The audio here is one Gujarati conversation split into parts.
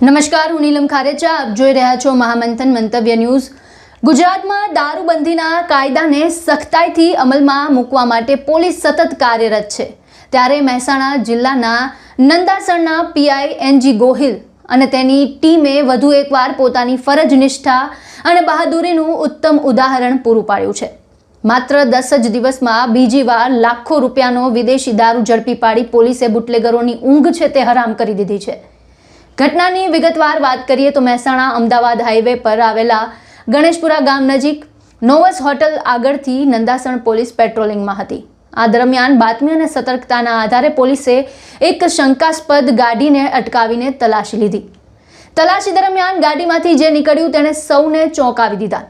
નમસ્કાર, હું નીલમ ખારેચા. આપ જોઈ રહ્યા છો મહામંથન મંતવ્ય ન્યૂઝ. ગુજરાતમાં દારૂબંધીના કાયદાને સખ્તાઈથી અમલમાં મૂકવા માટે પોલીસ સતત કાર્યરત છે. ત્યારે મહેસાણા જિલ્લાના નંદાસણના પીઆઈ એનજી ગોહિલ અને તેની ટીમે વધુ એકવાર પોતાની ફરજ નિષ્ઠા અને બહાદુરીનું ઉત્તમ ઉદાહરણ પૂરું પાડ્યું છે. માત્ર 10 જ દિવસમાં બીજી વાર લાખો રૂપિયાનો વિદેશી દારૂ ઝડપી પાડી પોલીસે બુટલેગરોની ઊંઘ છે તે હરામ કરી દીધી છે. ઘટનાની વિગતવાર વાત કરીએ તો મહેસાણા અમદાવાદ હાઈવે પર આવેલા ગણેશપુરા ગામ નજીક નોવસ હોટલ આગળથી નંદાસણ પોલીસ પેટ્રોલિંગમાં હતી. આ દરમિયાન બાતમી અને સતર્કતાના આધારે પોલીસે એક શંકાસ્પદ ગાડીને અટકાવીને તલાશી લીધી. તલાશી દરમિયાન ગાડીમાંથી જે નીકળ્યું તેણે સૌને ચોંકાવી દીધા.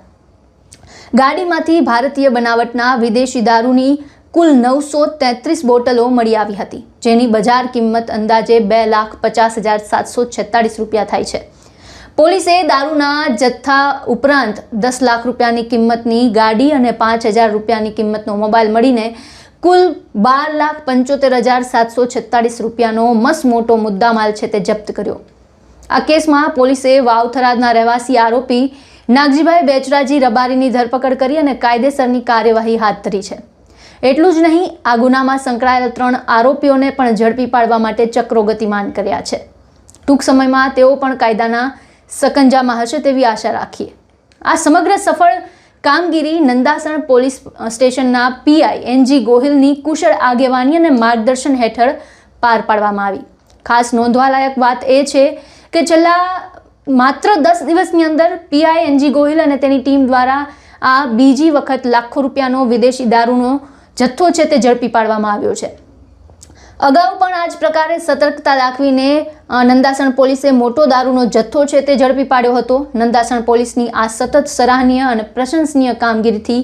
ગાડીમાંથી ભારતીય બનાવટના વિદેશી દારૂની કુલ 933 બોટલો મળી આવી હતી, જેની બજાર કિંમત અંદાજે 2,50,746 રૂપિયા થાય છે. પોલીસે દારૂના જથ્થા ઉપરાંત 10 લાખ રૂપિયાની કિંમતની ગાડી અને 5,000 રૂપિયાની કિંમતનો મોબાઈલ મળીને કુલ 12,75,746 રૂપિયાનો મસમોટો મુદ્દામાલ છે તે જપ્ત કર્યો. આ કેસમાં પોલીસે વાવથરાદના રહેવાસી આરોપી નાગજીભાઈ બેચરાજી રબારીની ધરપકડ કરી અને કાયદેસરની કાર્યવાહી હાથ ધરી છે. એટલું જ નહીં, આ ગુનામાં સંકળાયેલ 3 આરોપીઓને પણ ઝડપી પાડવા માટે ચક્રો ગતિમાન કર્યા છે. ટૂંક સમયમાં તેઓ પણ કાયદાના સકંજામાં હશે તેવી આશા રાખીએ. આ સમગ્ર સફળ કામગીરી નંદાસણ પોલીસ સ્ટેશનના પીઆઈ એનજી ગોહિલની કુશળ આગેવાની અને માર્ગદર્શન હેઠળ પાર પાડવામાં આવી. ખાસ નોંધવાલાયક વાત એ છે કે છેલ્લા માત્ર 10 દિવસની અંદર પીઆઈ એનજી ગોહિલ અને તેની ટીમ દ્વારા આ બીજી વખત લાખો રૂપિયાનો વિદેશી દારૂનો જથ્થો છે તે ઝડપી પાડવામાં આવ્યો છે. અગાઉ પણ આ જ પ્રકારે સતર્કતા દાખવીને નંદાસણ પોલીસે મોટો દારૂનો જથ્થો છે તે ઝડપી પાડ્યો હતો. નંદાસણ પોલીસની આ સતત સરાહનીય અને પ્રશંસનીય કામગીરીથી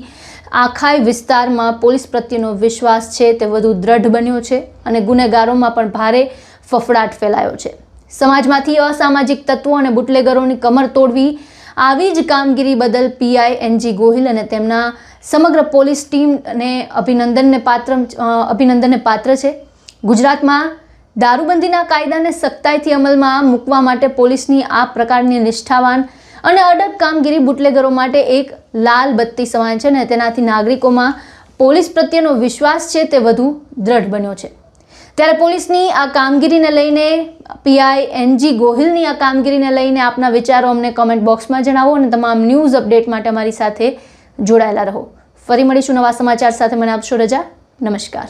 આખા વિસ્તારમાં પોલીસ પ્રત્યેનો વિશ્વાસ છે તે વધુ દ્રઢ બન્યો છે અને ગુનેગારોમાં પણ ભારે ફફડાટ ફેલાયો છે. સમાજમાંથી અસામાજિક તત્વો અને બુટલેગરોની કમર તોડવી, આવી જ કામગીરી બદલ પીઆઈ એનજી ગોહિલ અને તેમના સમગ્ર પોલીસ ટીમને અભિનંદનને પાત્ર છે. ગુજરાતમાં દારૂબંધીના કાયદાને સખ્તાઈથી અમલમાં મૂકવા માટે પોલીસની આ પ્રકારની નિષ્ઠાવાન અને અડગ કામગીરી બુટલેગરો માટે એક લાલ બત્તી સમાન છે અને તેનાથી નાગરિકોમાં પોલીસ પ્રત્યેનો વિશ્વાસ છે તે વધુ દ્રઢ બન્યો છે. ત્યારે પોલીસની આ કામગીરીને લઈને, પીઆઈ એનજી ગોહિલની આ કામગીરીને લઈને આપના વિચારો અમને કમેન્ટ બોક્સમાં જણાવો અને તમામ ન્યૂઝ અપડેટ માટે અમારી સાથે જોડાયેલા રહો. ફરી મળીશું નવા સમાચાર સાથે. મને આપશો રજા. નમસ્કાર.